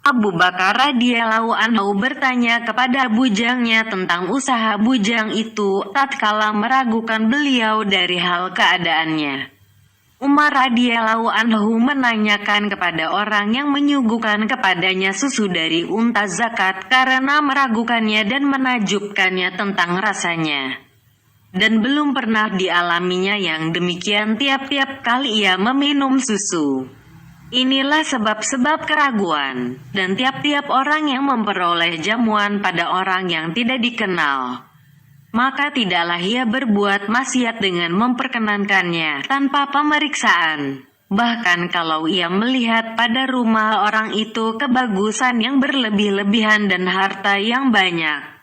Abu Bakar radhiyallahu anhu bertanya kepada bujangnya tentang usaha bujang itu tatkala meragukan beliau dari hal keadaannya. Umar radhiyallahu anhu menanyakan kepada orang yang menyuguhkan kepadanya susu dari unta zakat karena meragukannya dan menakjubkannya tentang rasanya. Dan belum pernah dialaminya yang demikian tiap-tiap kali ia meminum susu. Inilah sebab-sebab keraguan, dan tiap-tiap orang yang memperoleh jamuan pada orang yang tidak dikenal, maka tidaklah ia berbuat maksiat dengan memperkenankannya tanpa pemeriksaan. Bahkan kalau ia melihat pada rumah orang itu kebagusan yang berlebih-lebihan dan harta yang banyak,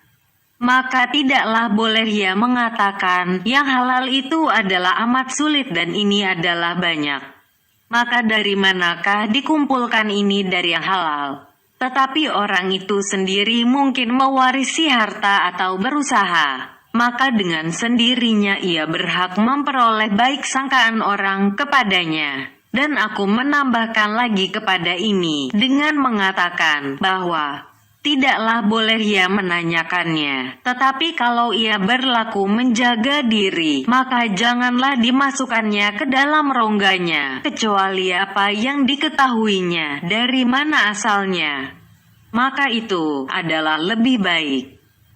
maka tidaklah boleh ia mengatakan, yang halal itu adalah amat sulit dan ini adalah banyak. Maka dari manakah dikumpulkan ini dari yang halal? Tetapi orang itu sendiri mungkin mewarisi harta atau berusaha, maka dengan sendirinya ia berhak memperoleh baik sangkaan orang kepadanya. Dan aku menambahkan lagi kepada ini dengan mengatakan bahwa tidaklah boleh ia menanyakannya. Tetapi kalau ia berlaku menjaga diri, maka janganlah dimasukkannya ke dalam rongganya, kecuali apa yang diketahuinya dari mana asalnya. Maka itu adalah lebih baik.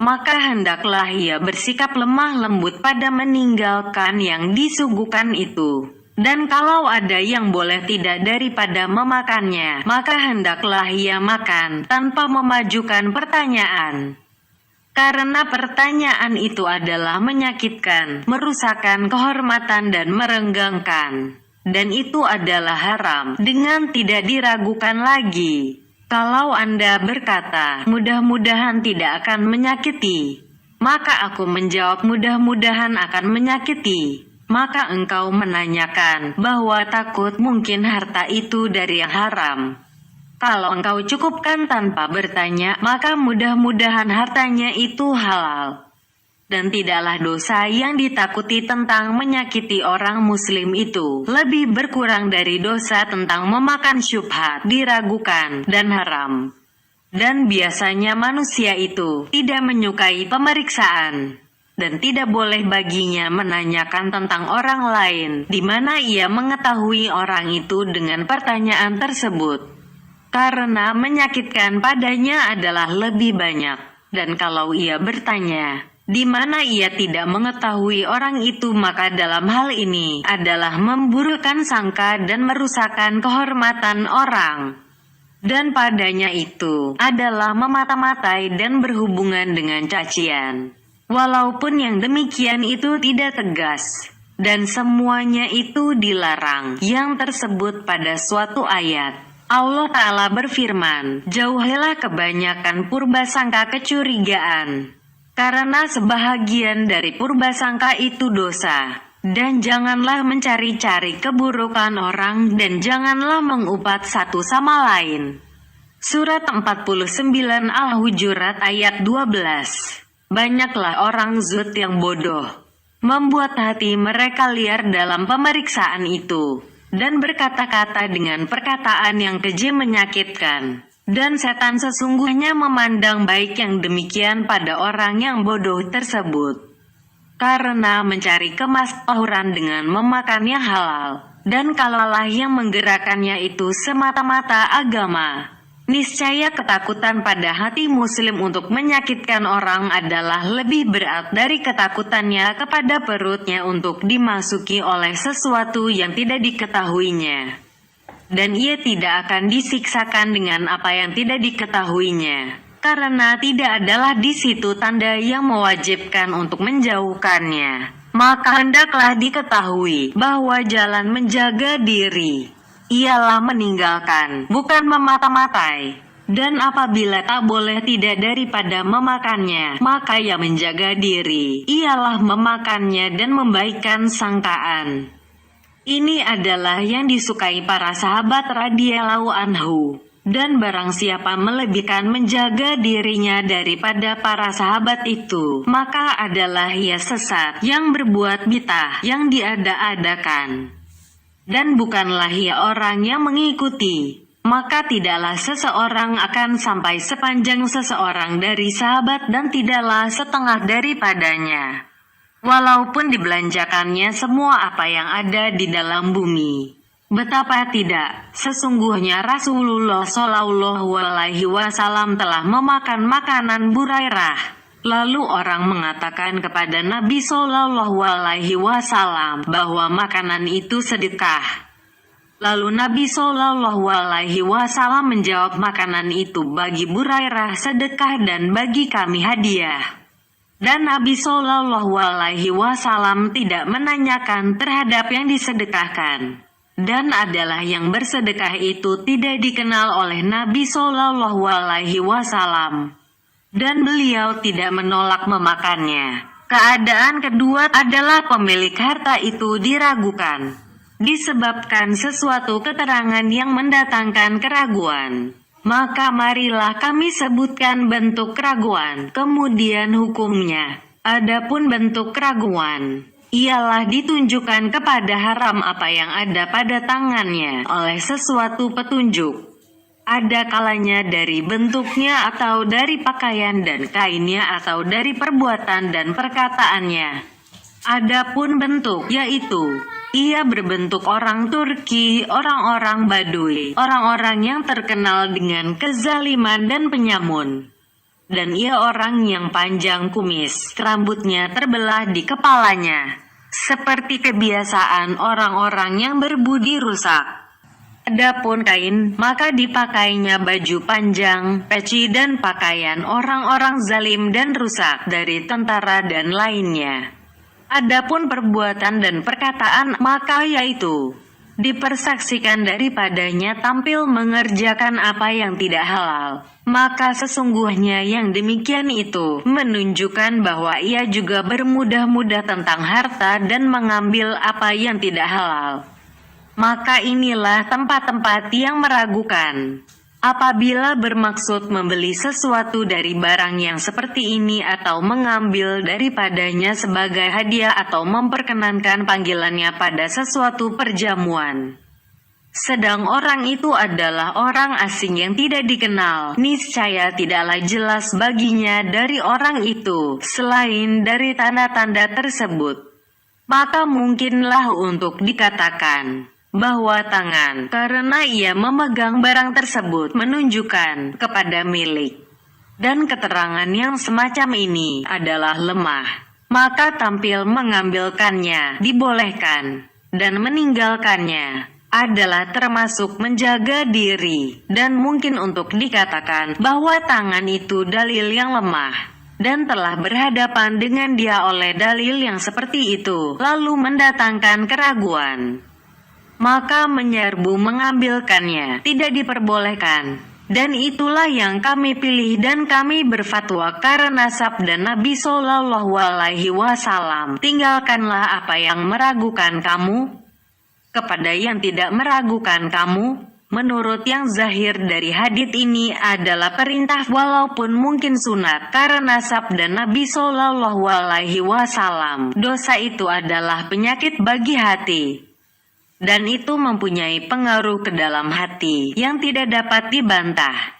Maka hendaklah ia bersikap lemah lembut pada meninggalkan yang disuguhkan itu. Dan kalau ada yang boleh tidak daripada memakannya, maka hendaklah ia makan tanpa memajukan pertanyaan. Karena pertanyaan itu adalah menyakitkan, merusakkan kehormatan dan merenggangkan. Dan itu adalah haram, dengan tidak diragukan lagi. Kalau Anda berkata, mudah-mudahan tidak akan menyakiti, maka aku menjawab mudah-mudahan akan menyakiti. Maka engkau menanyakan bahwa takut mungkin harta itu dari yang haram. Kalau engkau cukupkan tanpa bertanya, maka mudah-mudahan hartanya itu halal. Dan tidaklah dosa yang ditakuti tentang menyakiti orang muslim itu lebih berkurang dari dosa tentang memakan syubhat, diragukan, dan haram. Dan biasanya manusia itu tidak menyukai pemeriksaan. Dan tidak boleh baginya menanyakan tentang orang lain, di mana ia mengetahui orang itu dengan pertanyaan tersebut. Karena menyakitkan padanya adalah lebih banyak. Dan kalau ia bertanya, di mana ia tidak mengetahui orang itu, maka dalam hal ini adalah memburukkan sangka dan merusakkan kehormatan orang. Dan padanya itu adalah memata-matai dan berhubungan dengan cacian. Walaupun yang demikian itu tidak tegas, dan semuanya itu dilarang yang tersebut pada suatu ayat. Allah Ta'ala berfirman, jauhilah kebanyakan purbasangka kecurigaan, karena sebahagian dari purbasangka itu dosa. Dan janganlah mencari-cari keburukan orang, dan janganlah mengupat satu sama lain. Surat 49 Al-Hujurat ayat 12. Banyaklah orang zuhd yang bodoh, membuat hati mereka liar dalam pemeriksaan itu, dan berkata-kata dengan perkataan yang keji menyakitkan. Dan setan sesungguhnya memandang baik yang demikian pada orang yang bodoh tersebut, karena mencari kemakmuran dengan memakan yang halal, dan kalalah yang menggerakkannya itu semata-mata agama. Niscaya ketakutan pada hati muslim untuk menyakitkan orang adalah lebih berat dari ketakutannya kepada perutnya untuk dimasuki oleh sesuatu yang tidak diketahuinya. Dan ia tidak akan disiksakan dengan apa yang tidak diketahuinya, karena tidak adalah di situ tanda yang mewajibkan untuk menjauhkannya. Maka hendaklah diketahui bahwa jalan menjaga diri ialah meninggalkan, bukan memata-matai. Dan apabila tak boleh tidak daripada memakannya, maka yang menjaga diri ialah memakannya dan membaikkan sangkaan. Ini adalah yang disukai para sahabat radhiyallahu anhu. Dan barang siapa melebihkan menjaga dirinya daripada para sahabat itu, maka adalah ia sesat yang berbuat bid'ah yang diada-adakan. Dan bukanlah ia orang yang mengikuti maka tidaklah seseorang akan sampai sepanjang seseorang dari sahabat dan tidaklah setengah daripadanya. Walaupun dibelanjakannya semua apa yang ada di dalam bumi. Betapa tidak, sesungguhnya Rasulullah Shallallahu Alaihi Wasallam telah memakan makanan Burairah. Lalu orang mengatakan kepada Nabi Shallallahu Alaihi Wasallam bahwa makanan itu sedekah. Lalu Nabi Shallallahu Alaihi Wasallam menjawab, makanan itu bagi Burairah sedekah dan bagi kami hadiah. Dan Nabi Shallallahu Alaihi Wasallam tidak menanyakan terhadap yang disedekahkan. Dan adalah yang bersedekah itu tidak dikenal oleh Nabi Shallallahu Alaihi Wasallam. Dan beliau tidak menolak memakannya. Keadaan kedua adalah pemilik harta itu diragukan. Disebabkan sesuatu keterangan yang mendatangkan keraguan. Maka marilah kami sebutkan bentuk keraguan, kemudian hukumnya. Adapun bentuk keraguan, ialah ditunjukkan kepada haram apa yang ada pada tangannya oleh sesuatu petunjuk. Ada kalanya dari bentuknya atau dari pakaian dan kainnya atau dari perbuatan dan perkataannya. Adapun bentuk, yaitu ia berbentuk orang Turki, orang-orang Baduy, orang-orang yang terkenal dengan kezaliman dan penyamun. Dan ia orang yang panjang kumis, rambutnya terbelah di kepalanya, seperti kebiasaan orang-orang yang berbudi rusak. Adapun kain, maka dipakainya baju panjang, peci dan pakaian orang-orang zalim dan rusak dari tentara dan lainnya. Adapun perbuatan dan perkataan, maka yaitu dipersaksikan daripadanya tampil mengerjakan apa yang tidak halal. Maka sesungguhnya yang demikian itu menunjukkan bahwa ia juga bermudah-mudah tentang harta dan mengambil apa yang tidak halal. Maka inilah tempat-tempat yang meragukan. Apabila bermaksud membeli sesuatu dari barang yang seperti ini atau mengambil daripadanya sebagai hadiah atau memperkenankan panggilannya pada sesuatu perjamuan. Sedang orang itu adalah orang asing yang tidak dikenal, niscaya tidaklah jelas baginya dari orang itu, selain dari tanda-tanda tersebut. Maka mungkinlah untuk dikatakan bahwa tangan, karena ia memegang barang tersebut menunjukkan kepada milik. Dan keterangan yang semacam ini adalah lemah. Maka tampil mengambilkannya dibolehkan, dan meninggalkannya adalah termasuk menjaga diri. Dan mungkin untuk dikatakan bahwa tangan itu dalil yang lemah, dan telah berhadapan dengan dia oleh dalil yang seperti itu, lalu mendatangkan keraguan. Maka menyerbu mengambilkannya tidak diperbolehkan. Dan itulah yang kami pilih dan kami berfatwa karena sabda Nabi Shallallahu Alaihi Wasallam, tinggalkanlah apa yang meragukan kamu kepada yang tidak meragukan kamu. Menurut yang zahir dari hadits ini adalah perintah walaupun mungkin sunat, karena sabda Nabi Shallallahu Alaihi Wasallam, dosa itu adalah penyakit bagi hati. Dan itu mempunyai pengaruh ke dalam hati yang tidak dapat dibantah.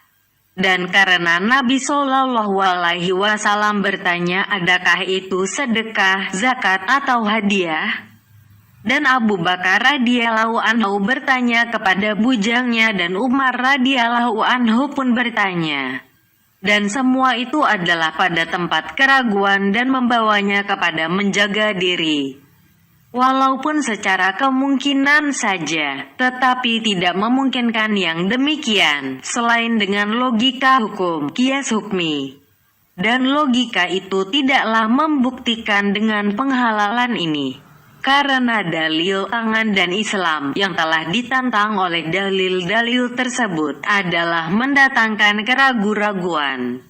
Dan karena Nabi Shallallahu Alaihi Wasallam bertanya, adakah itu sedekah, zakat atau hadiah? Dan Abu Bakar radhiyallahu anhu bertanya kepada bujangnya dan Umar radhiyallahu anhu pun bertanya. Dan semua itu adalah pada tempat keraguan dan membawanya kepada menjaga diri. Walaupun secara kemungkinan saja, tetapi tidak memungkinkan yang demikian, selain dengan logika hukum, qiyas hukmi. Dan logika itu tidaklah membuktikan dengan penghalalan ini. Karena dalil tangan dan Islam yang telah ditantang oleh dalil-dalil tersebut adalah mendatangkan keraguan-raguan.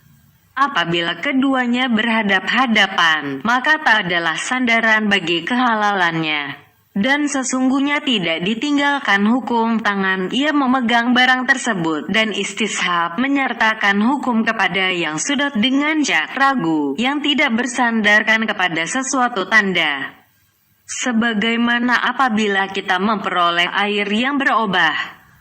Apabila keduanya berhadap-hadapan, maka tak adalah sandaran bagi kehalalannya. Dan sesungguhnya tidak ditinggalkan hukum tangan ia memegang barang tersebut, dan istishab menyertakan hukum kepada yang sudah dengan jak ragu, yang tidak bersandarkan kepada sesuatu tanda. Sebagaimana apabila kita memperoleh air yang berubah,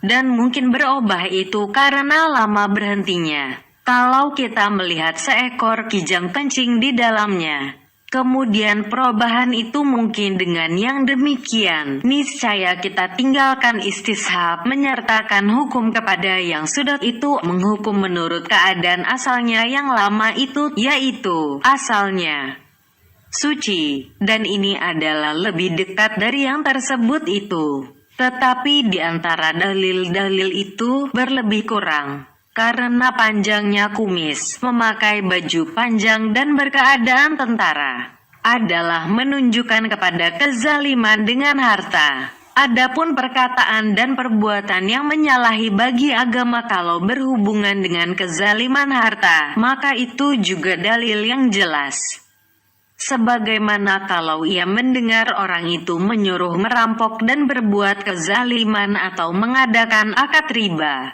dan mungkin berubah itu karena lama berhentinya. Kalau kita melihat seekor kijang kencing di dalamnya, kemudian perubahan itu mungkin dengan yang demikian, niscaya kita tinggalkan istishab menyertakan hukum kepada yang sudah itu menghukum menurut keadaan asalnya yang lama itu, yaitu asalnya suci, dan ini adalah lebih dekat dari yang tersebut itu. Tetapi di antara dalil-dalil itu berlebih kurang, karena panjangnya kumis, memakai baju panjang dan berkeadaan tentara adalah menunjukkan kepada kezaliman dengan harta. Adapun perkataan dan perbuatan yang menyalahi bagi agama kalau berhubungan dengan kezaliman harta, maka itu juga dalil yang jelas. Sebagaimana kalau ia mendengar orang itu menyuruh merampok dan berbuat kezaliman atau mengadakan akad riba.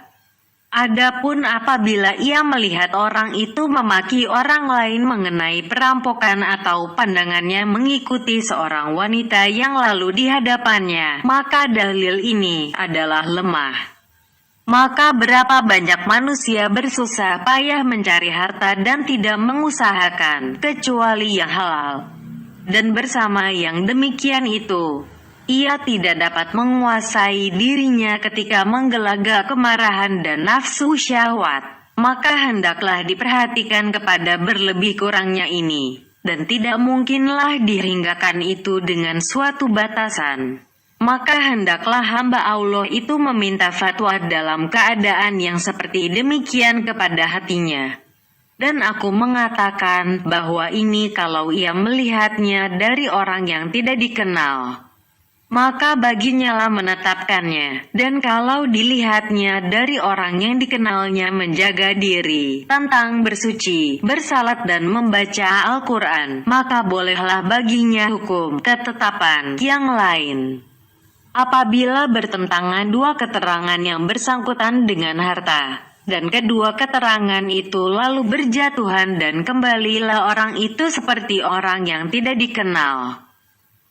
Adapun apabila ia melihat orang itu memaki orang lain mengenai perampokan atau pandangannya mengikuti seorang wanita yang lalu di hadapannya, maka dalil ini adalah lemah. Maka berapa banyak manusia bersusah payah mencari harta dan tidak mengusahakan kecuali yang halal. Dan bersama yang demikian itu, ia tidak dapat menguasai dirinya ketika menggelaga kemarahan dan nafsu syahwat. Maka hendaklah diperhatikan kepada berlebih kurangnya ini, dan tidak mungkinlah dihinggakan itu dengan suatu batasan. Maka hendaklah hamba Allah itu meminta fatwa dalam keadaan yang seperti demikian kepada hatinya. Dan aku mengatakan bahwa ini kalau ia melihatnya dari orang yang tidak dikenal, maka baginya lah menetapkannya. Dan kalau dilihatnya dari orang yang dikenalnya menjaga diri tentang bersuci, bersalat dan membaca Al-Quran, maka bolehlah baginya hukum ketetapan yang lain. Apabila bertentangan dua keterangan yang bersangkutan dengan harta, dan kedua keterangan itu lalu berjatuhan dan kembalilah orang itu seperti orang yang tidak dikenal.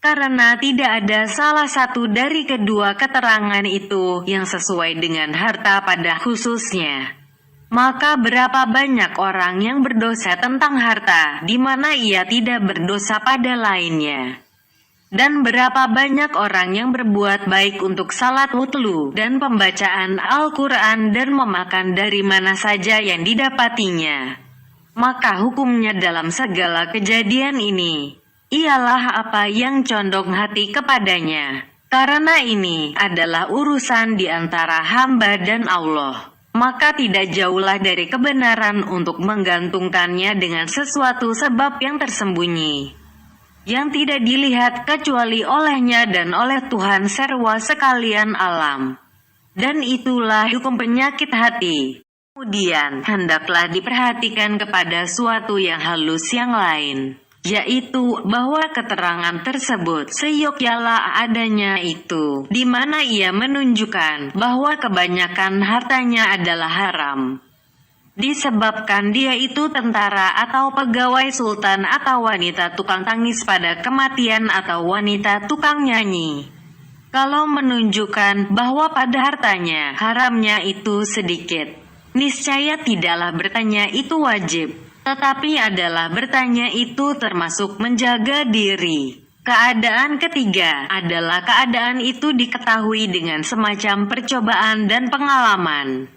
Karena tidak ada salah satu dari kedua keterangan itu yang sesuai dengan harta pada khususnya. Maka berapa banyak orang yang berdosa tentang harta, di mana ia tidak berdosa pada lainnya. Dan berapa banyak orang yang berbuat baik untuk salat wutlu dan pembacaan Al-Quran dan memakan dari mana saja yang didapatinya. Maka hukumnya dalam segala kejadian ini ialah apa yang condong hati kepadanya. Karena ini adalah urusan di antara hamba dan Allah, maka tidak jauhlah dari kebenaran untuk menggantungkannya dengan sesuatu sebab yang tersembunyi, yang tidak dilihat kecuali olehnya dan oleh Tuhan serwa sekalian alam. Dan itulah hukum penyakit hati. Kemudian, hendaklah diperhatikan kepada suatu yang halus yang lain, yaitu bahwa keterangan tersebut seyogyanya adanya itu, di mana ia menunjukkan bahwa kebanyakan hartanya adalah haram. Disebabkan dia itu tentara atau pegawai sultan atau wanita tukang tangis pada kematian atau wanita tukang nyanyi. Kalau menunjukkan bahwa pada hartanya haramnya itu sedikit, niscaya tidaklah bertanya itu wajib, tetapi adalah bertanya itu termasuk menjaga diri. Keadaan ketiga adalah keadaan itu diketahui dengan semacam percobaan dan pengalaman,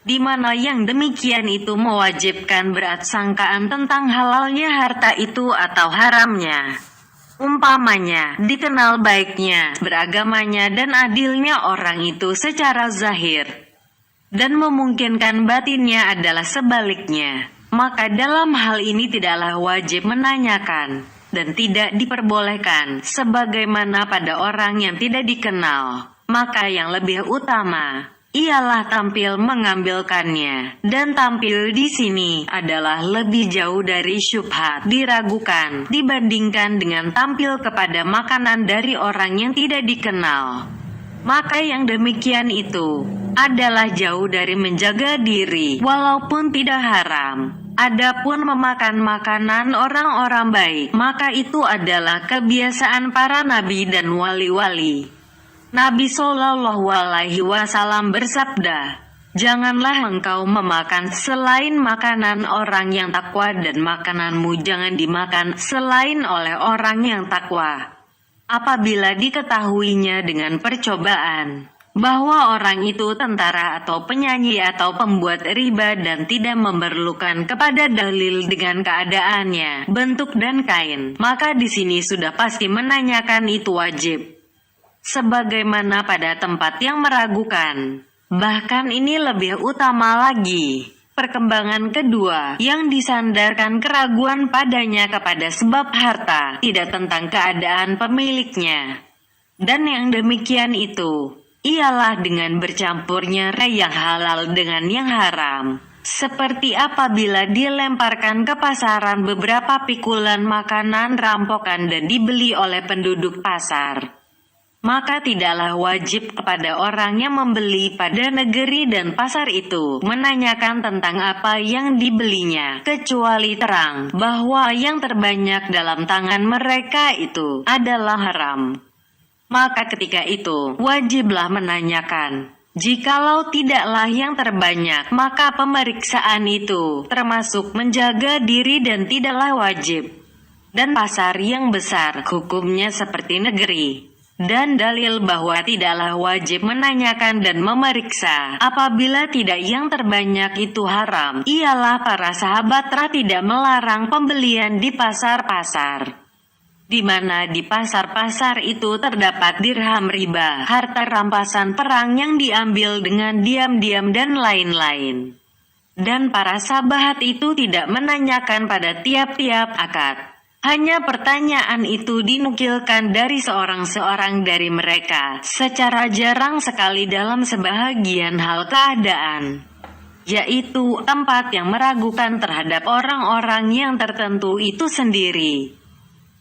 di mana yang demikian itu mewajibkan beratsangkaan tentang halalnya harta itu atau haramnya. Umpamanya, dikenal baiknya, beragamanya dan adilnya orang itu secara zahir, dan memungkinkan batinnya adalah sebaliknya. Maka dalam hal ini tidaklah wajib menanyakan, dan tidak diperbolehkan, sebagaimana pada orang yang tidak dikenal. Maka yang lebih utama ialah tampil mengambilkannya, dan tampil di sini adalah lebih jauh dari syubhat diragukan dibandingkan dengan tampil kepada makanan dari orang yang tidak dikenal. Maka yang demikian itu adalah jauh dari menjaga diri walaupun tidak haram. Adapun memakan makanan orang-orang baik, maka itu adalah kebiasaan para nabi dan wali-wali. Nabi Shallallahu Alaihi Wasallam bersabda, "Janganlah engkau memakan selain makanan orang yang takwa, dan makananmu jangan dimakan selain oleh orang yang takwa. Apabila diketahuinya dengan percobaan bahwa orang itu tentara atau penyanyi atau pembuat riba dan tidak memerlukan kepada dalil dengan keadaannya, bentuk dan kain, maka di sini sudah pasti menanyakan itu wajib. Sebagaimana pada tempat yang meragukan. Bahkan ini lebih utama lagi. Perkembangan kedua, yang disandarkan keraguan padanya kepada sebab harta, tidak tentang keadaan pemiliknya. Dan yang demikian itu, ialah dengan bercampurnya yang halal dengan yang haram. Seperti apabila dilemparkan ke pasaran beberapa pikulan makanan rampokan dan dibeli oleh penduduk pasar. Maka tidaklah wajib kepada orang yang membeli pada negeri dan pasar itu menanyakan tentang apa yang dibelinya, kecuali terang bahwa yang terbanyak dalam tangan mereka itu adalah haram. Maka ketika itu wajiblah menanyakan. Jikalau tidaklah yang terbanyak, maka pemeriksaan itu termasuk menjaga diri dan tidaklah wajib. Dan pasar yang besar hukumnya seperti negeri. Dan dalil bahwa tidaklah wajib menanyakan dan memeriksa apabila tidak yang terbanyak itu haram, ialah para sahabat tidak melarang pembelian di pasar-pasar. Di mana di pasar-pasar itu terdapat dirham riba, harta rampasan perang yang diambil dengan diam-diam dan lain-lain. Dan para sahabat itu tidak menanyakan pada tiap-tiap akad. Hanya pertanyaan itu dinukilkan dari seorang-seorang dari mereka, secara jarang sekali dalam sebahagian hal keadaan, yaitu tempat yang meragukan terhadap orang-orang yang tertentu itu sendiri.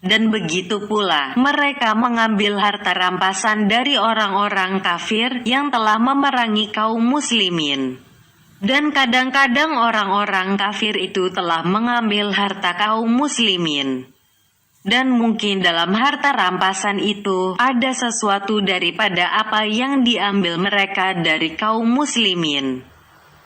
Dan begitu pula, mereka mengambil harta rampasan dari orang-orang kafir yang telah memerangi kaum muslimin. Dan kadang-kadang orang-orang kafir itu telah mengambil harta kaum muslimin. Dan mungkin dalam harta rampasan itu ada sesuatu daripada apa yang diambil mereka dari kaum muslimin.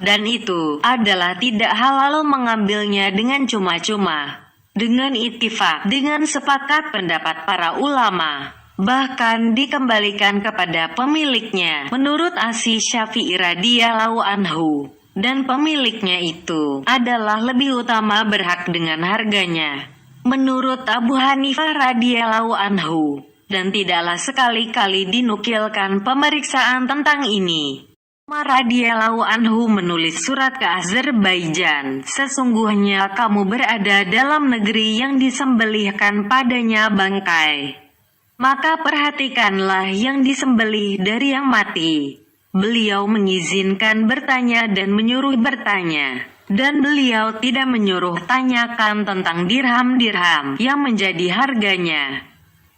Dan itu adalah tidak halal mengambilnya dengan cuma-cuma. Dengan ittifaq, dengan sepakat pendapat para ulama. Bahkan dikembalikan kepada pemiliknya menurut Asy Syafi'i radhiyallahu anhu. Dan pemiliknya itu adalah lebih utama berhak dengan harganya menurut Abu Hanifah radhiyallahu anhu. Dan tidaklah sekali-kali dinukilkan pemeriksaan tentang ini. Umar radhiyallahu anhu menulis surat ke Azerbaijan, "Sesungguhnya kamu berada dalam negeri yang disembelihkan padanya bangkai. Maka perhatikanlah yang disembelih dari yang mati." Beliau mengizinkan bertanya dan menyuruh bertanya. Dan beliau tidak menyuruh tanyakan tentang dirham-dirham yang menjadi harganya.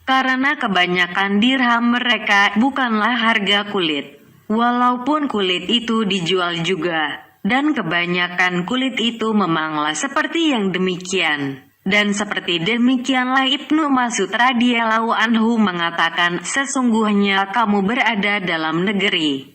Karena kebanyakan dirham mereka bukanlah harga kulit. Walaupun kulit itu dijual juga. Dan kebanyakan kulit itu memanglah seperti yang demikian. Dan seperti demikianlah Ibnu Mas'ud radhiyallahu anhu mengatakan, "Sesungguhnya kamu berada dalam negeri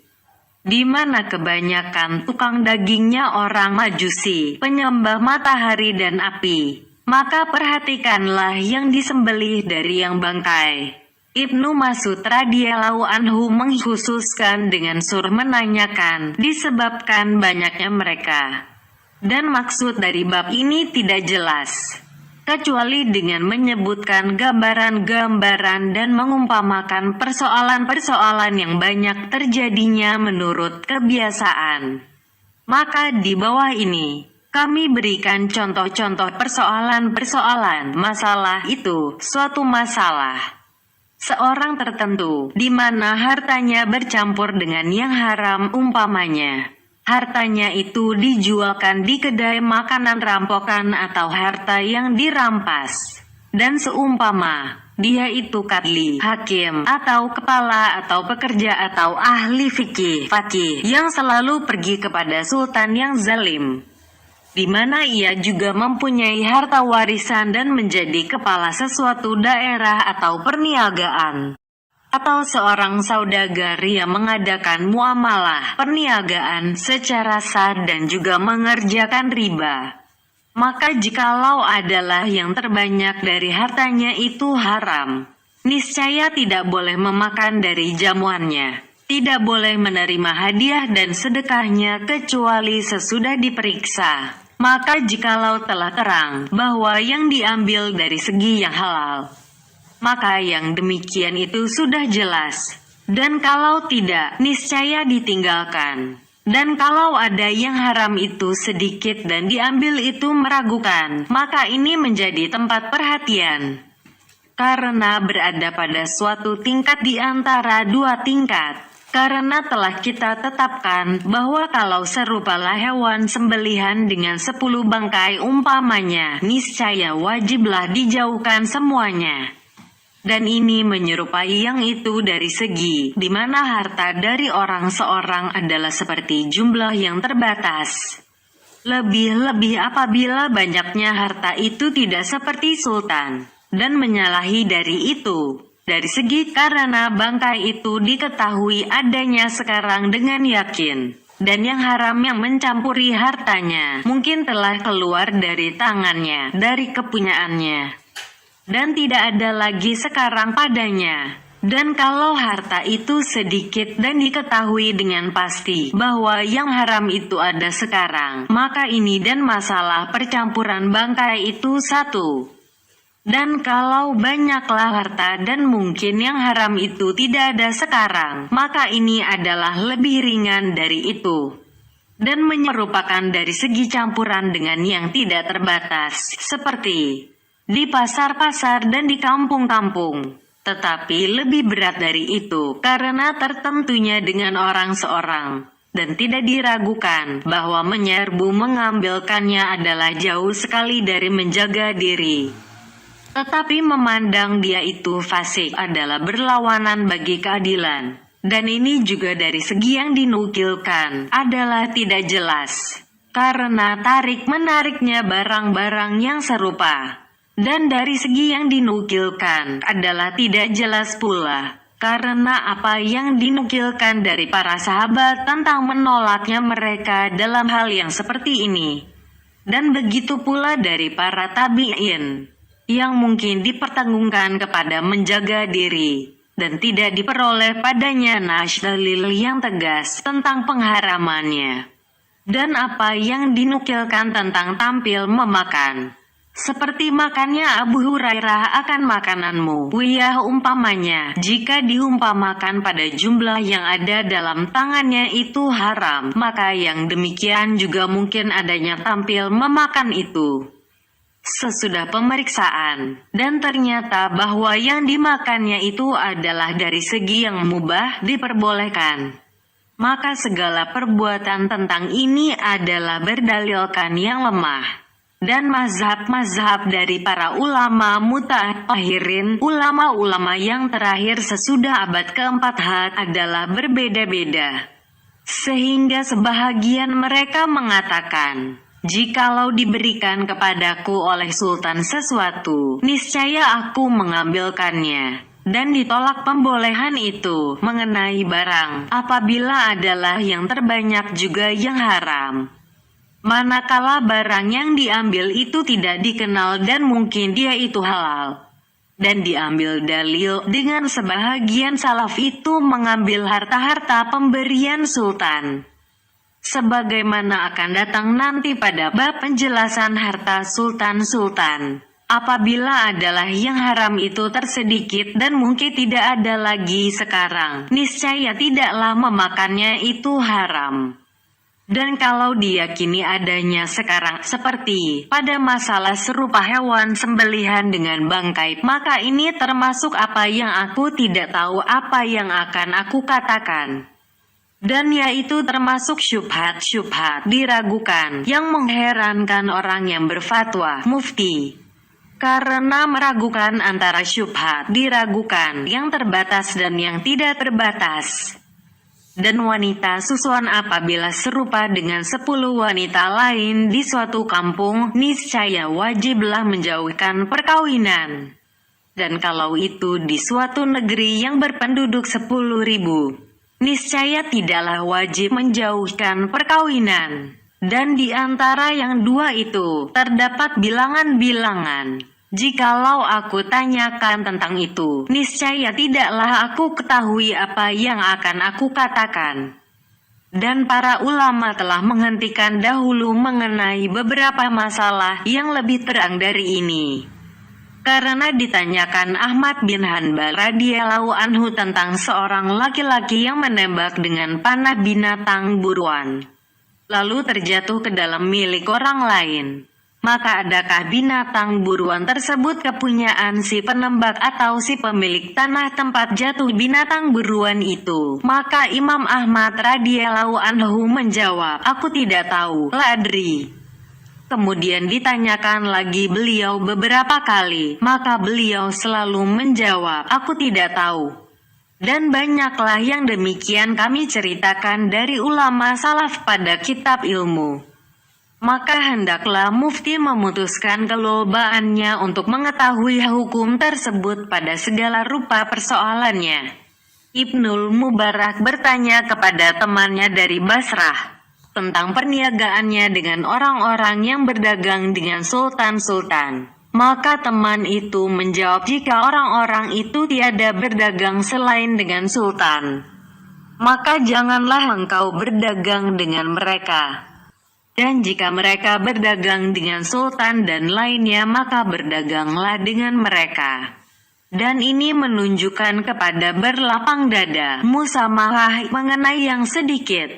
di mana kebanyakan tukang dagingnya orang Majusi, penyembah matahari dan api. Maka perhatikanlah yang disembelih dari yang bangkai." Ibnu Mas'ud radhiyallahu anhu mengkhususkan dengan sur menanyakan, disebabkan banyaknya mereka. Dan maksud dari bab ini tidak jelas, kecuali dengan menyebutkan gambaran-gambaran dan mengumpamakan persoalan-persoalan yang banyak terjadinya menurut kebiasaan. Maka di bawah ini, kami berikan contoh-contoh persoalan-persoalan masalah itu, suatu masalah seorang tertentu, di mana hartanya bercampur dengan yang haram, umpamanya hartanya itu dijualkan di kedai makanan rampokan atau harta yang dirampas. Dan seumpama dia itu kadli, hakim, atau kepala atau pekerja atau ahli fakih yang selalu pergi kepada sultan yang zalim, di mana ia juga mempunyai harta warisan dan menjadi kepala sesuatu daerah atau perniagaan. atau seorang saudagar yang mengadakan muamalah perniagaan secara sah dan juga mengerjakan riba, maka jikalau adalah yang terbanyak dari hartanya itu haram, niscaya tidak boleh memakan dari jamuannya, tidak boleh menerima hadiah dan sedekahnya kecuali sesudah diperiksa. Maka jikalau telah terang bahwa yang diambil dari segi yang halal, maka yang demikian itu sudah jelas. Dan kalau tidak, niscaya ditinggalkan. Dan kalau ada yang haram itu sedikit dan diambil itu meragukan, maka ini menjadi tempat perhatian. Karena berada pada suatu tingkat di antara dua tingkat. Karena telah kita tetapkan bahwa kalau serupalah hewan sembelihan dengan 10 bangkai umpamanya, niscaya wajiblah dijauhkan semuanya. Dan ini menyerupai yang itu dari segi di mana harta dari orang seorang adalah seperti jumlah yang terbatas. Lebih-lebih apabila banyaknya harta itu tidak seperti sultan, dan menyalahi dari itu. Dari segi karena bangkai itu diketahui adanya sekarang dengan yakin, dan yang haram yang mencampuri hartanya mungkin telah keluar dari tangannya, dari kepunyaannya, dan tidak ada lagi sekarang padanya. Dan kalau harta itu sedikit dan diketahui dengan pasti bahwa yang haram itu ada sekarang, maka ini dan masalah percampuran bangkai itu satu. Dan kalau banyaklah harta dan mungkin yang haram itu tidak ada sekarang, maka ini adalah lebih ringan dari itu. Dan menyerupakan dari segi campuran dengan yang tidak terbatas, seperti di pasar-pasar dan di kampung-kampung. Tetapi lebih berat dari itu, karena tertentunya dengan orang seorang. Dan tidak diragukan bahwa menyerbu mengambilkannya adalah jauh sekali dari menjaga diri. Tetapi memandang dia itu fasik adalah berlawanan bagi keadilan. Dan ini juga dari segi yang dinukilkan adalah tidak jelas. Karena tarik-menariknya barang-barang yang serupa. Dan dari segi yang dinukilkan adalah tidak jelas pula. Karena apa yang dinukilkan dari para sahabat tentang menolaknya mereka dalam hal yang seperti ini. Dan begitu pula dari para tabi'in. Yang mungkin dipertanggungkan kepada menjaga diri, dan tidak diperoleh padanya nas dalil yang tegas tentang pengharamannya. Dan apa yang dinukilkan tentang tampil memakan, seperti makannya Abu Hurairah akan makananmu, wiyah umpamanya, jika diumpamakan pada jumlah yang ada dalam tangannya itu haram, maka yang demikian juga mungkin adanya tampil memakan itu. Sesudah pemeriksaan, dan ternyata bahwa yang dimakannya itu adalah dari segi yang mubah diperbolehkan, maka segala perbuatan tentang ini adalah berdalilkan yang lemah. Dan mazhab-mazhab dari para ulama mutaakhirin, ulama-ulama yang terakhir sesudah abad keempat adalah berbeda-beda. Sehingga sebahagian mereka mengatakan, jikalau diberikan kepadaku oleh sultan sesuatu, niscaya aku mengambilkannya. Dan ditolak pembolehan itu mengenai barang, apabila adalah yang terbanyak juga yang haram. Manakala barang yang diambil itu tidak dikenal dan mungkin dia itu halal. Dan diambil dalil dengan sebahagian salaf itu mengambil harta-harta pemberian sultan. Sebagaimana akan datang nanti pada bab penjelasan harta sultan-sultan. Apabila adalah yang haram itu tersedikit dan mungkin tidak ada lagi sekarang, niscaya tidaklah memakannya itu haram. Dan kalau diyakini adanya sekarang seperti pada masalah serupa hewan sembelihan dengan bangkai, maka ini termasuk apa yang aku tidak tahu apa yang akan aku katakan. Dan yaitu termasuk syubhat-syubhat diragukan yang mengherankan orang yang berfatwa mufti. Karena meragukan antara syubhat diragukan yang terbatas dan yang tidak terbatas. Dan wanita susuan apabila serupa dengan 10 wanita lain di suatu kampung, niscaya wajiblah menjauhkan perkawinan. dan kalau itu di suatu negeri yang berpenduduk 10.000, niscaya tidaklah wajib menjauhkan perkawinan. Dan di antara yang dua itu, terdapat bilangan-bilangan. Jikalau aku tanyakan tentang itu, niscaya tidaklah aku ketahui apa yang akan aku katakan. Dan para ulama telah menghentikan dahulu mengenai beberapa masalah yang lebih terang dari ini. Karena ditanyakan Ahmad bin Hanbal radhiyallahu anhu tentang seorang laki-laki yang menembak dengan panah binatang buruan, lalu terjatuh ke dalam milik orang lain. Maka adakah binatang buruan tersebut kepunyaan si penembak atau si pemilik tanah tempat jatuh binatang buruan itu? Maka Imam Ahmad radhiyallahu anhu menjawab, aku tidak tahu, la adri. Kemudian ditanyakan lagi beliau beberapa kali, maka beliau selalu menjawab, aku tidak tahu. Dan banyaklah yang demikian kami ceritakan dari ulama salaf pada kitab ilmu. Maka hendaklah mufti memutuskan kelobaannya untuk mengetahui hukum tersebut pada segala rupa persoalannya. Ibnul Mubarak bertanya kepada temannya dari Basrah tentang perniagaannya dengan orang-orang yang berdagang dengan sultan-sultan. Maka teman itu menjawab, jika orang-orang itu tiada berdagang selain dengan sultan, maka janganlah engkau berdagang dengan mereka. Dan jika mereka berdagang dengan sultan dan lainnya, maka berdaganglah dengan mereka. Dan ini menunjukkan kepada berlapang dada, musamahah mengenai yang sedikit,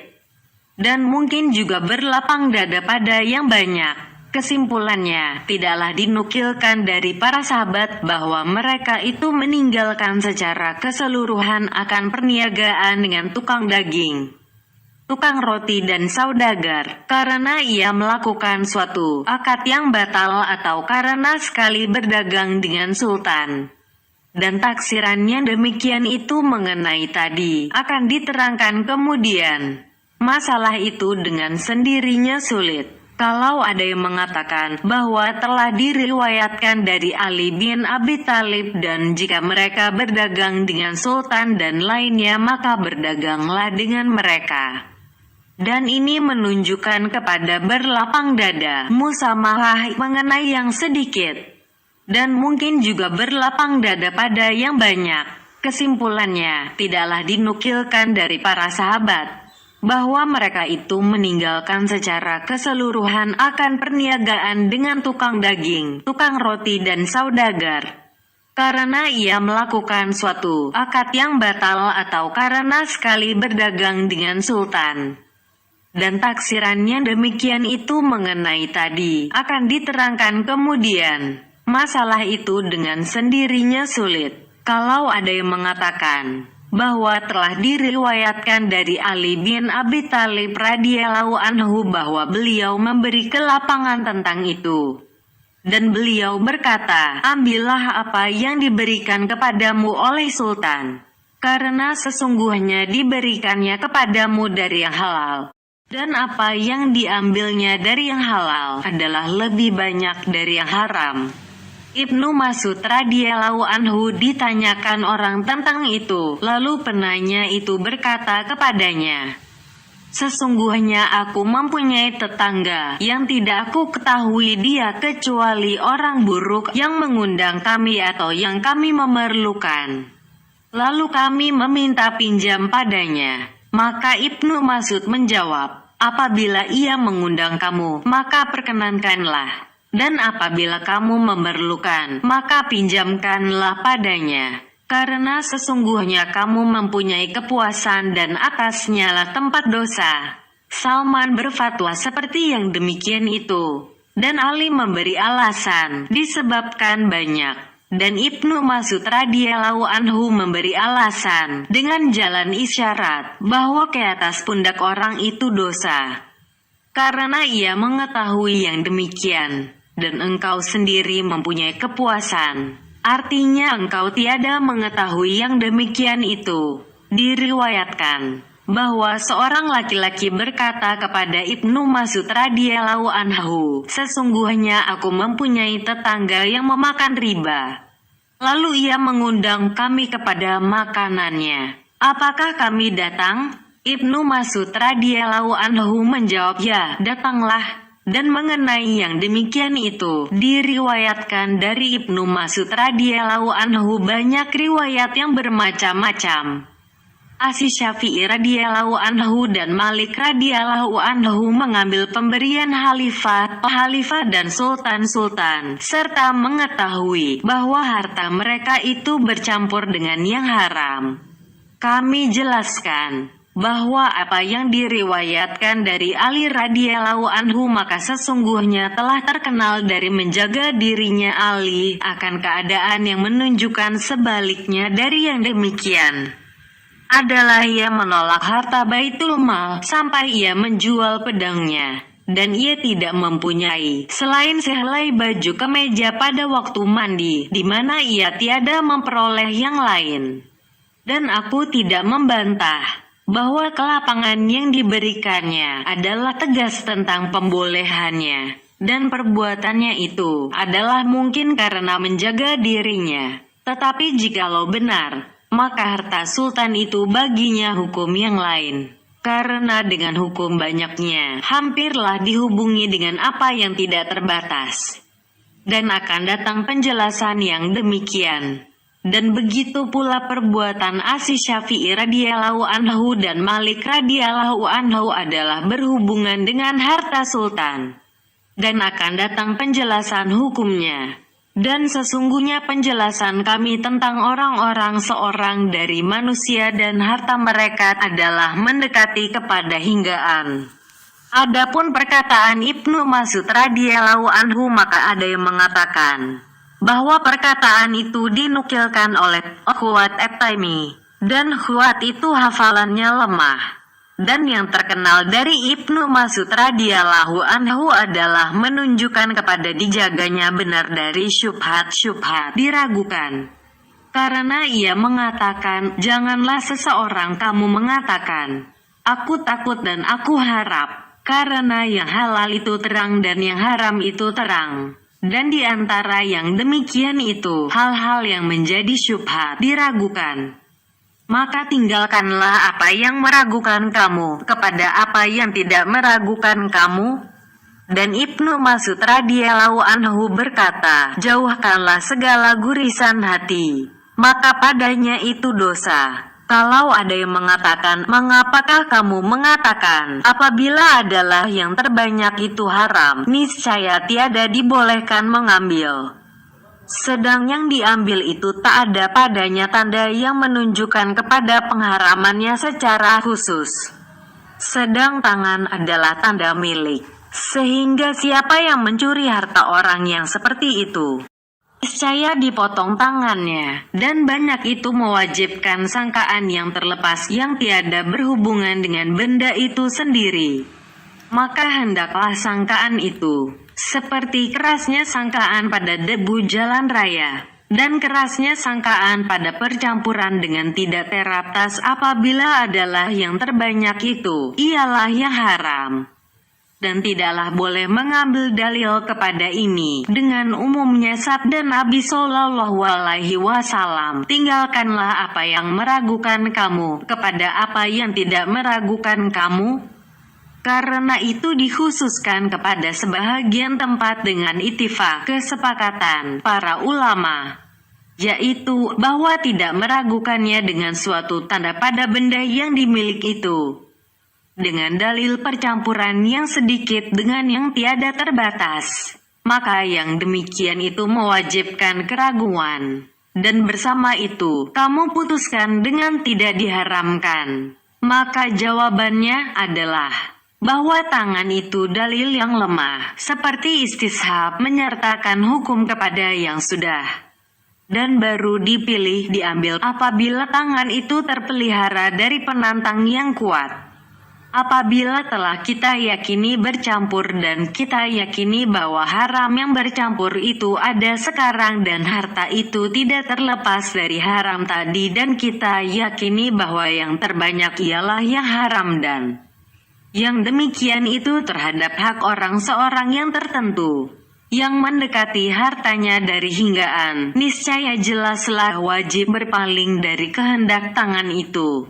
dan mungkin juga berlapang dada pada yang banyak. Kesimpulannya, tidaklah dinukilkan dari para sahabat bahwa mereka itu meninggalkan secara keseluruhan akan perniagaan dengan tukang daging, tukang roti dan saudagar, karena ia melakukan suatu akad yang batal atau karena sekali berdagang dengan sultan. Dan taksirannya demikian itu mengenai tadi akan diterangkan kemudian. Masalah itu dengan sendirinya sulit. Kalau ada yang mengatakan bahwa telah diriwayatkan dari Ali bin Abi Thalib, dan jika mereka berdagang dengan sultan dan lainnya, maka berdaganglah dengan mereka. Dan ini menunjukkan kepada berlapang dada, musamahah mengenai yang sedikit, dan mungkin juga berlapang dada pada yang banyak. Kesimpulannya, tidaklah dinukilkan dari para sahabat bahwa mereka itu meninggalkan secara keseluruhan akan perniagaan dengan tukang daging, tukang roti dan saudagar, karena ia melakukan suatu akad yang batal atau karena sekali berdagang dengan sultan. Dan taksirannya demikian itu mengenai tadi akan diterangkan kemudian. Masalah itu dengan sendirinya sulit. Kalau ada yang mengatakan bahwa telah diriwayatkan dari Ali bin Abi Thalib radhiyallahu anhu bahwa beliau memberi kelapangan tentang itu, dan beliau berkata, ambillah apa yang diberikan kepadamu oleh sultan, karena sesungguhnya diberikannya kepadamu dari yang halal. Dan apa yang diambilnya dari yang halal adalah lebih banyak dari yang haram. Ibnu Mas'ud radhiyallahu anhu ditanyakan orang tentang itu, lalu penanya itu berkata kepadanya, sesungguhnya aku mempunyai tetangga yang tidak aku ketahui dia kecuali orang buruk yang mengundang kami atau yang kami memerlukan. Lalu kami meminta pinjam padanya. Maka Ibnu Mas'ud menjawab, apabila ia mengundang kamu, maka perkenankanlah. Dan apabila kamu memerlukan, maka pinjamkanlah padanya. Karena sesungguhnya kamu mempunyai kepuasan dan atasnya lah tempat dosa. Salman berfatwa seperti yang demikian itu. Dan Ali memberi alasan, disebabkan banyak. Dan Ibnu Mas'ud radhiyallahu anhu memberi alasan dengan jalan isyarat bahwa ke atas pundak orang itu dosa, karena ia mengetahui yang demikian. Dan engkau sendiri mempunyai kepuasan, artinya engkau tiada mengetahui yang demikian itu. Diriwayatkan bahwa seorang laki-laki berkata kepada Ibnu Mas'ud radhiyallahu anhu, sesungguhnya aku mempunyai tetangga yang memakan riba. Lalu ia mengundang kami kepada makanannya. Apakah kami datang? Ibnu Mas'ud radhiyallahu anhu menjawab, ya, datanglah. Dan mengenai yang demikian itu, diriwayatkan dari Ibnu Mas'ud radhiyallahu anhu banyak riwayat yang bermacam-macam. Asy-Syafi'i radhiyallahu anhu dan Malik radhiyallahu anhu mengambil pemberian khalifah dan sultan-sultan, serta mengetahui bahwa harta mereka itu bercampur dengan yang haram. Kami jelaskan bahwa apa yang diriwayatkan dari Ali radhiyallahu anhu maka sesungguhnya telah terkenal dari menjaga dirinya Ali akan keadaan yang menunjukkan sebaliknya dari yang demikian adalah ia menolak harta Baitul Mal sampai ia menjual pedangnya, dan ia tidak mempunyai selain sehelai baju kemeja pada waktu mandi, di mana ia tiada memperoleh yang lain. Dan aku tidak membantah bahwa kelapangan yang diberikannya adalah tegas tentang pembolehannya, dan perbuatannya itu adalah mungkin karena menjaga dirinya. Tetapi jikalau benar, maka harta sultan itu baginya hukum yang lain. Karena dengan hukum banyaknya, hampirlah dihubungi dengan apa yang tidak terbatas. Dan akan datang penjelasan yang demikian. Dan begitu pula perbuatan Asy-Syafi'i radhiyallahu anhu dan Malik radhiyallahu anhu adalah berhubungan dengan harta sultan. Dan akan datang penjelasan hukumnya. Dan sesungguhnya penjelasan kami tentang orang-orang seorang dari manusia dan harta mereka adalah mendekati kepada hinggaan. Adapun perkataan Ibnu Mas'ud radhiyallahu anhu maka ada yang mengatakan bahwa perkataan itu dinukilkan oleh Khuwaat At-Taimi, dan Khuwaat itu hafalannya lemah. Dan yang terkenal dari Ibnu Mas'ud radhiyallahu anhu adalah menunjukkan kepada dijaganya benar dari syubhat-syubhat diragukan. Karena ia mengatakan, janganlah seseorang kamu mengatakan, aku takut dan aku harap, karena yang halal itu terang dan yang haram itu terang. Dan di antara yang demikian itu, hal-hal yang menjadi syubhat diragukan. Maka tinggalkanlah apa yang meragukan kamu, kepada apa yang tidak meragukan kamu. Dan Ibnu Mas'ud radhiyallahu anhu berkata, jauhkanlah segala gurisan hati, maka padanya itu dosa. Kalau ada yang mengatakan, mengapakah kamu mengatakan, apabila adalah yang terbanyak itu haram, niscaya tiada dibolehkan mengambil. Sedang yang diambil itu tak ada padanya tanda yang menunjukkan kepada pengharamannya secara khusus. Sedang tangan adalah tanda milik. Sehingga siapa yang mencuri harta orang yang seperti itu, niscaya dipotong tangannya, dan banyak itu mewajibkan sangkaan yang terlepas yang tiada berhubungan dengan benda itu sendiri. Maka hendaklah sangkaan itu, seperti kerasnya sangkaan pada debu jalan raya, dan kerasnya sangkaan pada percampuran dengan tidak teratas apabila adalah yang terbanyak itu, ialah yang haram. Dan tidaklah boleh mengambil dalil kepada ini dengan umumnya sabda Nabi Shallallahu Alaihi Wasallam, tinggalkanlah apa yang meragukan kamu kepada apa yang tidak meragukan kamu. Karena itu dikhususkan kepada sebahagian tempat dengan ittifaq kesepakatan para ulama, yaitu bahwa tidak meragukannya dengan suatu tanda pada benda yang dimiliki itu, dengan dalil percampuran yang sedikit dengan yang tiada terbatas, maka yang demikian itu mewajibkan keraguan. Dan bersama itu, kamu putuskan dengan tidak diharamkan. Maka jawabannya adalah bahwa tangan itu dalil yang lemah, seperti istishab menyertakan hukum kepada yang sudah dan baru dipilih diambil apabila tangan itu terpelihara dari penantang yang kuat. Apabila telah kita yakini bercampur dan kita yakini bahwa haram yang bercampur itu ada sekarang dan harta itu tidak terlepas dari haram tadi, dan kita yakini bahwa yang terbanyak ialah yang haram, dan yang demikian itu terhadap hak orang seorang yang tertentu, yang mendekati hartanya dari hinggaan, niscaya jelaslah wajib berpaling dari kehendak tangan itu.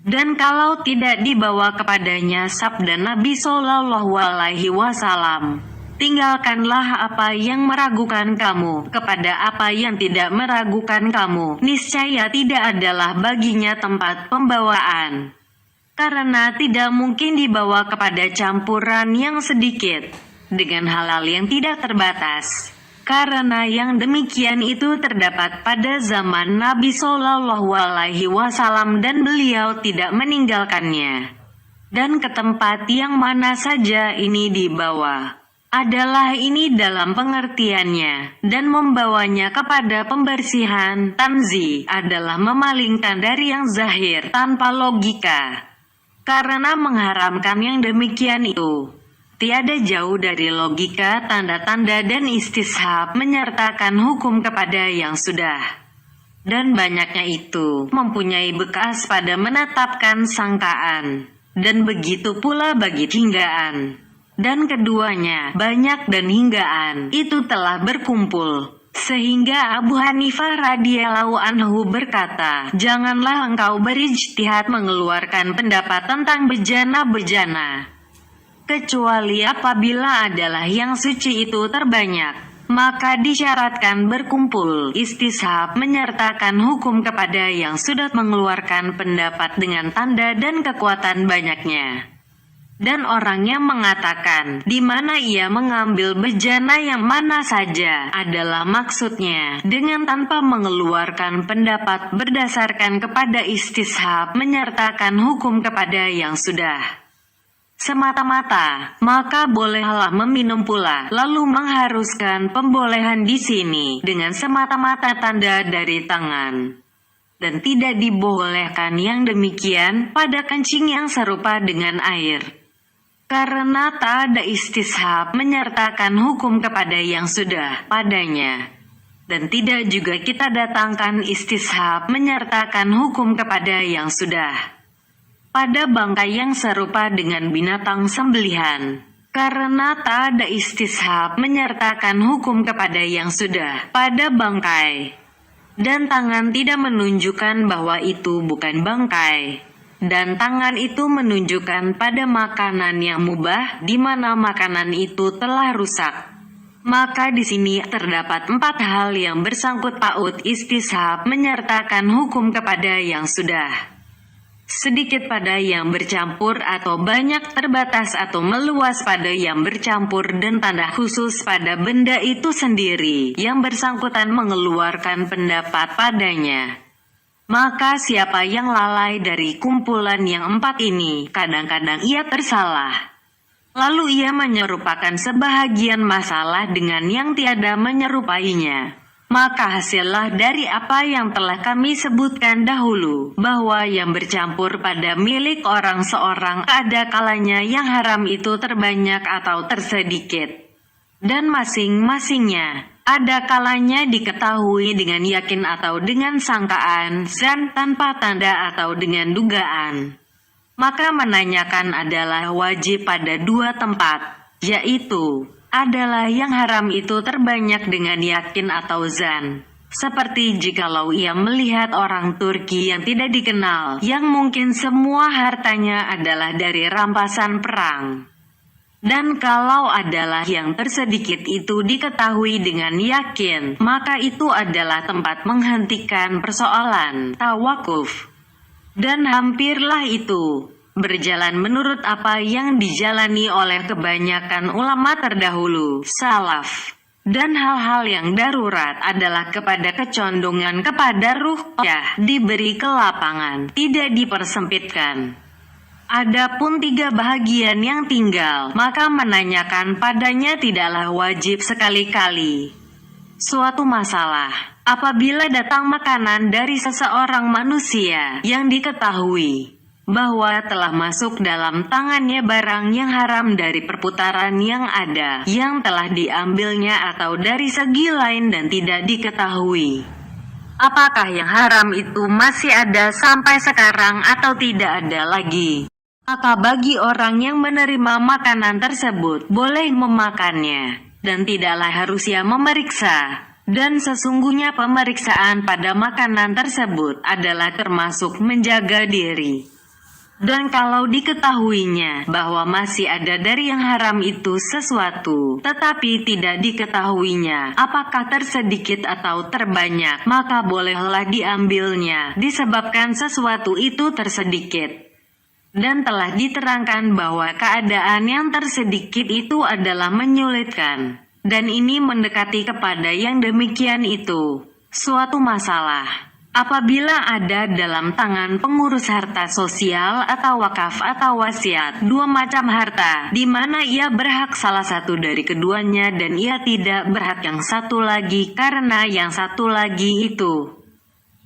Dan kalau tidak dibawa kepadanya sabda Nabi Shallallahu Alaihi Wasallam, tinggalkanlah apa yang meragukan kamu kepada apa yang tidak meragukan kamu, niscaya tidak adalah baginya tempat pembawaan. Karena tidak mungkin dibawa kepada campuran yang sedikit dengan hal-hal yang tidak terbatas. Karena yang demikian itu terdapat pada zaman Nabi Shallallahu Alaihi Wasallam dan beliau tidak meninggalkannya. Dan ke tempat yang mana saja ini dibawa, adalah ini dalam pengertiannya, dan membawanya kepada pembersihan. Tanzi adalah memalingkan dari yang zahir tanpa logika. Karena mengharamkan yang demikian itu tiada jauh dari logika, tanda-tanda dan istishab menyertakan hukum kepada yang sudah. Dan banyaknya itu mempunyai bekas pada menetapkan sangkaan. Dan begitu pula bagi hinggaan. Dan keduanya, banyak dan hinggaan, itu telah berkumpul. Sehingga Abu Hanifah radhiyallahu anhu berkata, janganlah engkau berijtihad mengeluarkan pendapat tentang bejana-bejana, kecuali apabila adalah yang suci itu terbanyak, maka disyaratkan berkumpul istishab menyertakan hukum kepada yang sudah mengeluarkan pendapat dengan tanda dan kekuatan banyaknya. Dan orangnya mengatakan, di mana ia mengambil bejana yang mana saja adalah maksudnya, dengan tanpa mengeluarkan pendapat berdasarkan kepada istishab menyertakan hukum kepada yang sudah semata-mata, maka bolehlah meminum pula. Lalu mengharuskan pembolehan di sini dengan semata-mata tanda dari tangan. Dan tidak dibolehkan yang demikian pada kencing yang serupa dengan air. Karena tak ada istishab menyertakan hukum kepada yang sudah padanya. Dan tidak juga kita datangkan istishab menyertakan hukum kepada yang sudah pada bangkai yang serupa dengan binatang sembelihan. Karena tak ada istishab menyertakan hukum kepada yang sudah pada bangkai. Dan tangan tidak menunjukkan bahwa itu bukan bangkai. Dan tangan itu menunjukkan pada makanan yang mubah, di mana makanan itu telah rusak. Maka di sini terdapat 4 hal yang bersangkut paut istishab menyertakan hukum kepada yang sudah. Sedikit pada yang bercampur atau banyak, terbatas atau meluas pada yang bercampur, dan tanda khusus pada benda itu sendiri yang bersangkutan mengeluarkan pendapat padanya. Maka siapa yang lalai dari kumpulan yang 4 ini, kadang-kadang ia tersalah. Lalu ia menyerupakan sebahagian masalah dengan yang tiada menyerupainya. Maka hasillah dari apa yang telah kami sebutkan dahulu, bahwa yang bercampur pada milik orang seorang ada kalanya yang haram itu terbanyak atau tersedikit. Dan masing-masingnya ada kalanya diketahui dengan yakin atau dengan sangkaan, dan tanpa tanda atau dengan dugaan. Maka menanyakan adalah wajib pada 2 tempat, yaitu adalah yang haram itu terbanyak dengan yakin atau zan. Seperti jikalau ia melihat orang Turki yang tidak dikenal, yang mungkin semua hartanya adalah dari rampasan perang. Dan kalau adalah yang tersedikit itu diketahui dengan yakin, maka itu adalah tempat menghentikan persoalan tawakuf. Dan hampirlah itu berjalan menurut apa yang dijalani oleh kebanyakan ulama terdahulu, salaf. Dan hal-hal yang darurat adalah kepada kecondongan kepada ruqyah, diberi kelapangan, tidak dipersempitkan. Adapun 3 bahagian yang tinggal, maka menanyakan padanya tidaklah wajib sekali-kali. Suatu masalah, apabila datang makanan dari seseorang manusia yang diketahui bahwa telah masuk dalam tangannya barang yang haram dari perputaran yang ada, yang telah diambilnya atau dari segi lain dan tidak diketahui apakah yang haram itu masih ada sampai sekarang atau tidak ada lagi, maka bagi orang yang menerima makanan tersebut boleh memakannya. dan tidaklah harus ia memeriksa. Dan sesungguhnya pemeriksaan pada makanan tersebut adalah termasuk menjaga diri. Dan kalau diketahuinya bahwa masih ada dari yang haram itu sesuatu, tetapi tidak diketahuinya apakah tersedikit atau terbanyak, maka bolehlah diambilnya disebabkan sesuatu itu tersedikit. Dan telah diterangkan bahwa keadaan yang tersedikit itu adalah menyulitkan. Dan ini mendekati kepada yang demikian itu suatu masalah. Apabila ada dalam tangan pengurus harta sosial atau wakaf atau wasiat dua macam harta, di mana ia berhak salah satu dari keduanya dan ia tidak berhak yang satu lagi karena yang satu lagi itu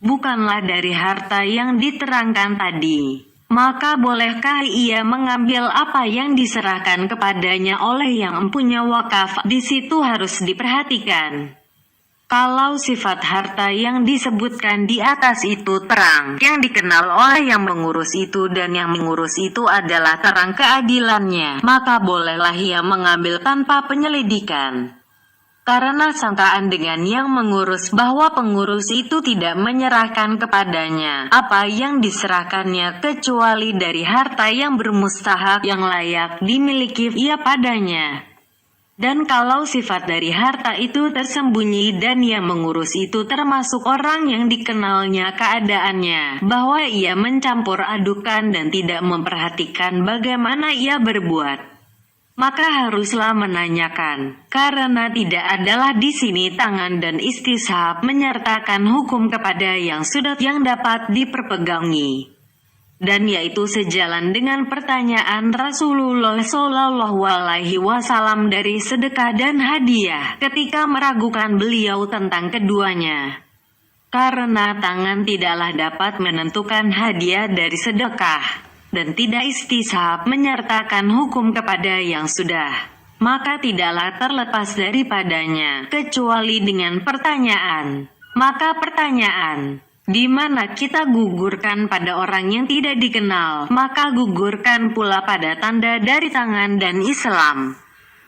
bukanlah dari harta yang diterangkan tadi, maka bolehkah ia mengambil apa yang diserahkan kepadanya oleh yang empunya wakaf? Di situ harus diperhatikan. Kalau sifat harta yang disebutkan di atas itu terang, yang dikenal oleh yang mengurus itu dan yang mengurus itu adalah terang keadilannya, maka bolehlah ia mengambil tanpa penyelidikan. Karena sangkaan dengan yang mengurus bahwa pengurus itu tidak menyerahkan kepadanya apa yang diserahkannya kecuali dari harta yang bermustahak yang layak dimiliki ia padanya. Dan kalau sifat dari harta itu tersembunyi dan yang mengurus itu termasuk orang yang dikenalnya keadaannya, bahwa ia mencampur adukan dan tidak memperhatikan bagaimana ia berbuat, maka haruslah menanyakan, karena tidak adalah di sini tangan dan istishab menyertakan hukum kepada yang sudah yang dapat diperpegangi. Dan yaitu sejalan dengan pertanyaan Rasulullah Shallallahu Alaihi Wasallam dari sedekah dan hadiah ketika meragukan beliau tentang keduanya. Karena tangan tidaklah dapat menentukan hadiah dari sedekah, dan tidak istishab menyertakan hukum kepada yang sudah, maka tidaklah terlepas daripadanya kecuali dengan pertanyaan. Maka pertanyaan, di mana kita gugurkan pada orang yang tidak dikenal, maka gugurkan pula pada tanda dari tangan dan Islam.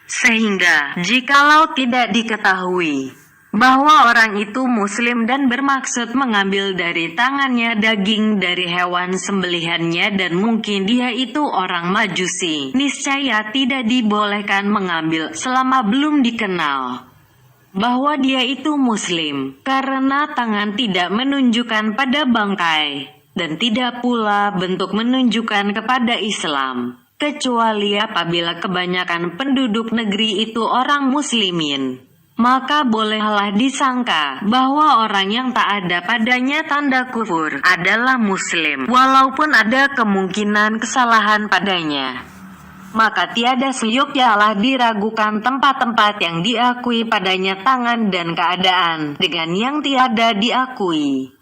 Sehingga, jikalau tidak diketahui bahwa orang itu muslim dan bermaksud mengambil dari tangannya daging dari hewan sembelihannya dan mungkin dia itu orang Majusi, niscaya tidak dibolehkan mengambil selama belum dikenal bahwa dia itu muslim, karena tangan tidak menunjukkan pada bangkai, dan tidak pula bentuk menunjukkan kepada Islam, kecuali apabila kebanyakan penduduk negeri itu orang muslimin. Maka bolehlah disangka bahwa orang yang tak ada padanya tanda kufur adalah muslim, walaupun ada kemungkinan kesalahan padanya. Maka tiada seyuknyalah diragukan tempat-tempat yang diakui padanya tangan dan keadaan dengan yang tiada diakui.